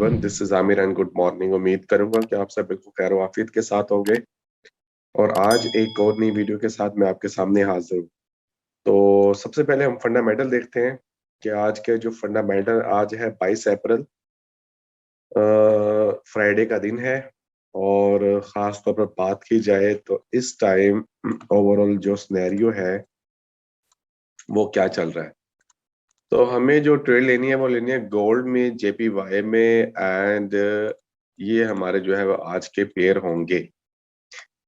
Everyone, this is Aamir and good morning. उम्मीद करूंगा कि आप सब बिल्कुल खैर वाफियत के साथ होंगे और आज एक और नई वीडियो के साथ मैं आपके सामने हाजिर हूँ। तो सबसे पहले हम फंडामेंटल देखते हैं कि आज के जो फंडामेंटल, आज है 22 अप्रैल, फ्राइडे का दिन है। और ख़ास तौर पर बात की जाए तो इस टाइम ओवरऑल जो सिनेरियो है वो क्या चल रहा है। तो हमें जो ट्रेड लेनी है वो लेनी है गोल्ड में, जेपीवाई में, एंड ये हमारे जो है वो आज के पेयर होंगे।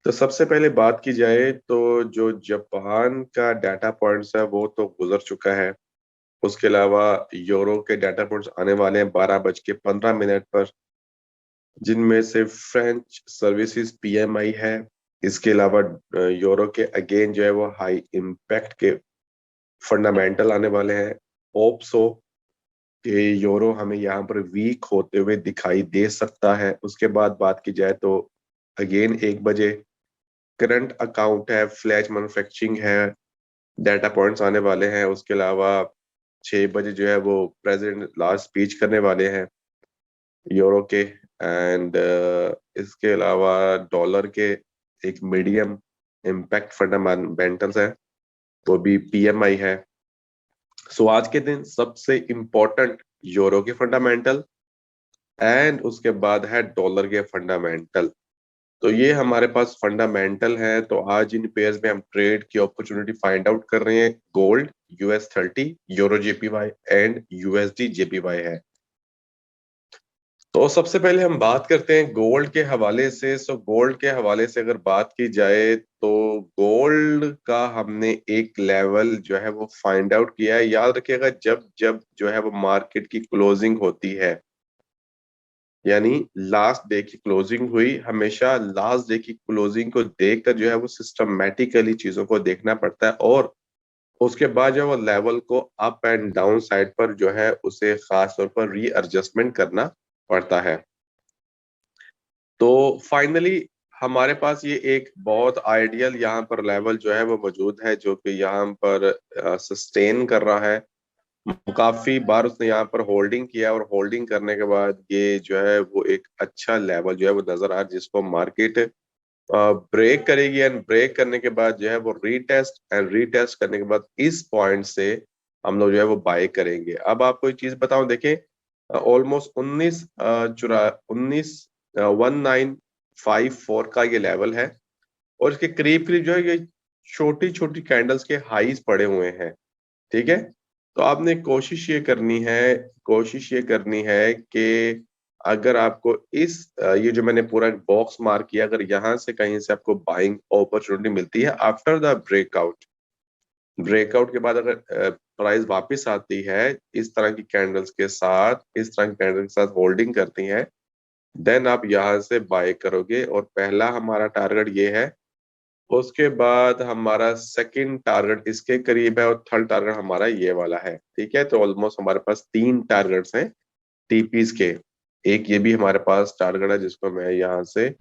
तो सबसे पहले बात की जाए तो जो जापान का डाटा पॉइंट्स है वो तो गुजर चुका है। उसके अलावा यूरो के डाटा पॉइंट्स आने वाले हैं 12:15 पर, जिनमें से फ्रेंच सर्विसेज पीएमआई है। इसके अलावा यूरो के अगेन जो है वो हाई इम्पैक्ट के फंडामेंटल आने वाले हैं। होप्स हो कि यूरो हमें यहाँ पर वीक होते हुए दिखाई दे सकता है। उसके बाद बात की जाए तो अगेन 1 बजे करंट अकाउंट है, फ्लैश मैन्युफैक्चरिंग है, डाटा पॉइंट्स आने वाले हैं। उसके अलावा 6 बजे जो है वो प्रेसिडेंट लास्ट स्पीच करने वाले हैं यूरो के। एंड इसके अलावा डॉलर के एक मीडियम इम्पैक्ट फंडामेंटल्स है, वो भी पीएमआई है। सो आज के दिन सबसे इम्पोर्टेंट यूरो के फंडामेंटल एंड उसके बाद है डॉलर के फंडामेंटल। तो ये हमारे पास फंडामेंटल है। तो आज इन पेयर्स में हम ट्रेड की अपॉर्चुनिटी फाइंड आउट कर रहे हैं। Gold US30, euro JPY and USD JPY है। तो सबसे पहले हम बात करते हैं गोल्ड के हवाले से। सो गोल्ड के हवाले से अगर बात की जाए तो गोल्ड का हमने एक लेवल जो है वो फाइंड आउट किया है। याद रखिएगा, जब जब जो है वो मार्केट की क्लोजिंग होती है, यानी लास्ट डे की क्लोजिंग हुई, हमेशा लास्ट डे की क्लोजिंग को देखकर जो है वो सिस्टमेटिकली चीजों को देखना पड़ता है और उसके बाद जो है वो लेवल को अप एंड डाउन साइड पर जो है उसे खास तौर पर रीएडजस्टमेंट करना पड़ता है। तो फाइनली हमारे पास ये एक बहुत आइडियल यहाँ पर लेवल जो है वो मौजूद है, जो कि यहाँ पर सस्टेन कर रहा है। काफी बार उसने यहाँ पर होल्डिंग किया और होल्डिंग करने के बाद ये जो है वो एक अच्छा लेवल जो है वो नजर आ रहा है, जिसको मार्केट ब्रेक करेगी। एंड ब्रेक करने के बाद जो है वो रीटेस्ट एंड रीटेस्ट करने के बाद इस पॉइंट से हम लोग जो है वो बाय करेंगे। अब आपको एक चीज बताऊं, देखें, ऑलमोस्ट 1954 का ये लेवल है और इसके करीब करीब जो है ये छोटी छोटी कैंडल्स के हाईज पड़े हुए हैं। ठीक है, तो आपने कोशिश ये करनी है कि अगर आपको इस ये जो मैंने पूरा बॉक्स मार्क किया, अगर यहाँ से कहीं से आपको बाइंग अपॉर्चुनिटी मिलती है आफ्टर द ब्रेकआउट, ब्रेकआउट के बाद अगर प्राइस वापस आती है इस तरह की कैंडल्स के साथ, इस तरह की कैंडल के साथ होल्डिंग करती है, देन आप यहाँ से बाय करोगे और पहला हमारा टारगेट ये है। उसके बाद हमारा सेकंड टारगेट इसके करीब है और थर्ड टारगेट हमारा ये वाला है। ठीक है, तो ऑलमोस्ट हमारे पास 3 टारगेट्स हैं टीपीस के। एक ये भी हमारे पास टारगेट है जिसको मैं यहाँ से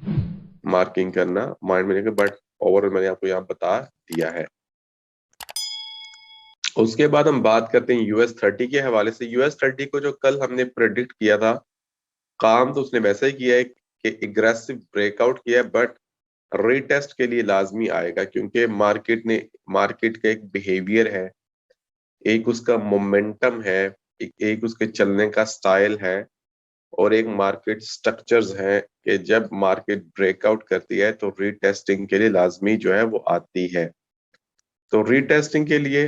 मार्किंग करना माइंड में लेकर, बट ओवरऑल मैंने आपको यहाँ बता दिया है। उसके बाद हम बात करते हैं US30 के हवाले से। US30 को जो कल हमने प्रेडिक्ट किया था, काम तो उसने वैसा ही किया है कि एग्रेसिव ब्रेकआउट किया है, बट रीटेस्ट के लिए लाजमी आएगा, क्योंकि मार्केट का एक बिहेवियर है, एक उसका मोमेंटम है, एक उसके चलने का स्टाइल है और एक मार्केट स्ट्रक्चर्स है कि जब मार्केट ब्रेकआउट करती है तो रीटेस्टिंग के लिए लाजमी जो है वो आती है। तो रीटेस्टिंग के लिए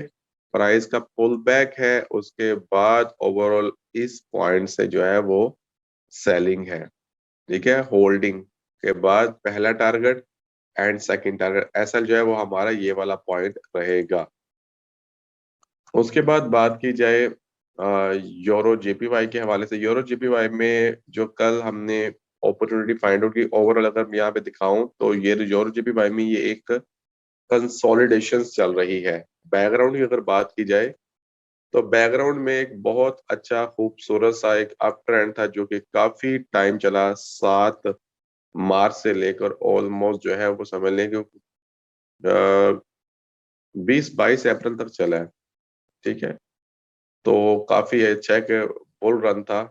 प्राइस का पुल बैक है, उसके बाद ओवरऑल इस पॉइंट से जो है वो सेलिंग है। ठीक है, होल्डिंग के बाद पहला टारगेट एंड सेकंड टारगेट ऐसा जो है वो हमारा ये वाला पॉइंट रहेगा। उसके बाद बात की जाए यूरो जेपीवाई के हवाले से। यूरो जेपीवाई में जो कल हमने अपॉर्चुनिटी फाइंड आउट की, ओवरऑल अगर मैं यहाँ पे दिखाऊं तो ये यूरो जेपीवाई में ये एक कंसोलिडेशन चल रही है। बैकग्राउंड की अगर बात की जाए तो बैकग्राउंड में एक बहुत अच्छा खूबसूरत सा एक अप ट्रेंड था जो कि काफी टाइम चला, 7 मार्च से लेकर ऑलमोस्ट जो है वो समझ लें कि 20-22 अप्रैल तक चला है। ठीक है, तो काफी अच्छा एक बुल रन था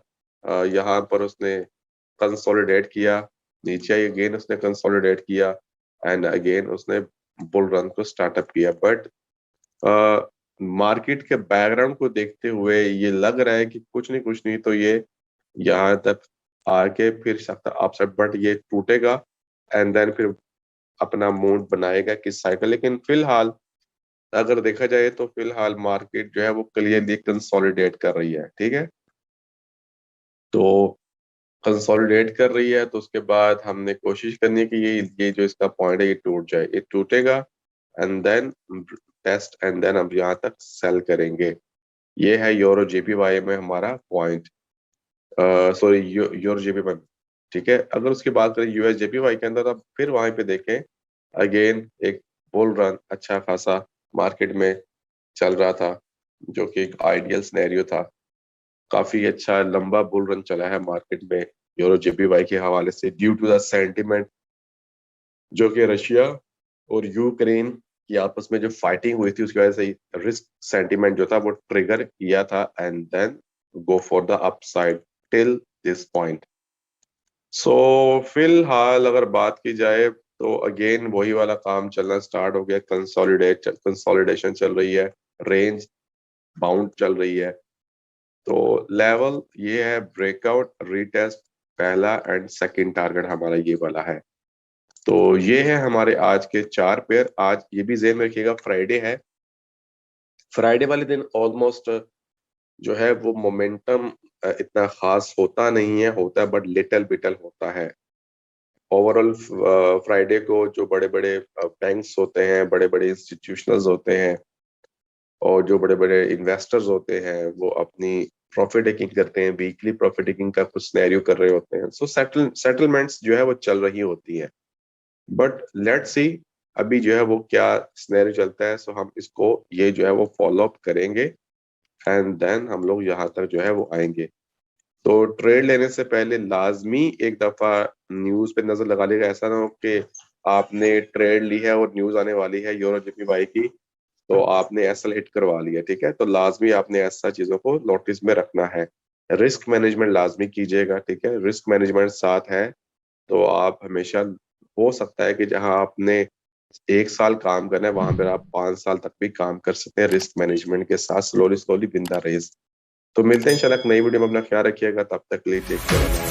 यहाँ पर उसने कंसोलिडेट किया, नीचे अगेन उसने कंसोलिडेट किया एंड अगेन उसने बुल रन को स्टार्टअप किया। बट मार्केट के बैकग्राउंड को देखते हुए ये लग रहा है कि कुछ नहीं तो ये यहाँ तक आके फिर सकता अपसाइड, बट ये टूटेगा एंड देन फिर अपना मूड बनाएगा किस साइड का। लेकिन फिलहाल अगर देखा जाए तो फिलहाल मार्केट जो है वो क्लियरली कंसोलिडेट कर रही है, ठीक है। तो कंसोलिडेट कर रही है तो उसके बाद हमने कोशिश करनी है कि ये जो इसका पॉइंट है ये टूट जाए, ये टूटेगा and then test and then हम यहाँ तक सेल करेंगे। ये है यूरो जेपीवाई में हमारा पॉइंट, सॉरी यूरो जेपीवाई, ठीक है। अगर उसकी बात करें यूएस जेपीवाई के अंदर, अब फिर वहां पे देखें अगेन एक बुल रन अच्छा खासा मार्केट में चल रहा था, जो कि एक आइडियल सिनेरियो था। काफी अच्छा लंबा बुल रन चला है मार्केट में यूरो जेपीवाई के हवाले से, ड्यू टू द सेंटिमेंट जो कि रशिया और यूक्रेन की आपस में जो फाइटिंग हुई थी उसकी वजह से रिस्क सेंटिमेंट जो था वो ट्रिगर किया था and then go for the upside till this point. So फिलहाल अगर बात की जाए तो अगेन वही वाला काम चलना स्टार्ट हो गया, कंसोलिडेशन चल रही है, रेंज बाउंड चल रही है। तो लेवल ये है ब्रेकआउट रीटेस्ट पहला एंड सेकंड टारगेट हमारा ये वाला है। तो ये है हमारे आज के 4 पेयर। आज ये भी ज़हन में रखिएगा फ्राइडे है, फ्राइडे वाले दिन ऑलमोस्ट जो है वो मोमेंटम इतना खास होता नहीं है, होता है बट लिटल बिटल होता है। ओवरऑल फ्राइडे को जो बड़े बड़े बैंक्स होते हैं, बड़े बड़े इंस्टीट्यूशनल्स होते हैं और जो बड़े बड़े इन्वेस्टर्स होते हैं वो अपनी प्रॉफिट टेकिंग करते हैं, वीकली प्रॉफिट टेकिंग का कुछ सिनेरियो कर रहे होते हैं। सो सेटलमेंट्स जो है वो चल रही होती है। बट लेट्स सी अभी जो है वो क्या सिनेरियो चलता है। सो हम इसको ये जो है वो फॉलो अप करेंगे एंड देन हम लोग यहाँ तक जो है वो आएंगे। तो ट्रेड लेने से पहले लाजमी एक दफा न्यूज पे नजर लगा लेगा। ऐसा ना हो कि आपने ट्रेड ली है और न्यूज आने वाली है यूरो जेपीवाई की तो आपने एसएल हिट करवा लिया, ठीक है। तो लाजमी आपने ऐसा चीजों को नोटिस में रखना है। रिस्क मैनेजमेंट लाजमी कीजिएगा, ठीक है। रिस्क मैनेजमेंट साथ है तो आप हमेशा, हो सकता है कि जहां आपने 1 साल काम करना है वहां पर आप 5 साल तक भी काम कर सकते हैं रिस्क मैनेजमेंट के साथ, स्लोली स्लोली बिंदा रेज। तो मिलते हैं इंशाल्लाह नई वीडियो में, अपना ख्याल रखिएगा, तब तक के लिए टेक केयर।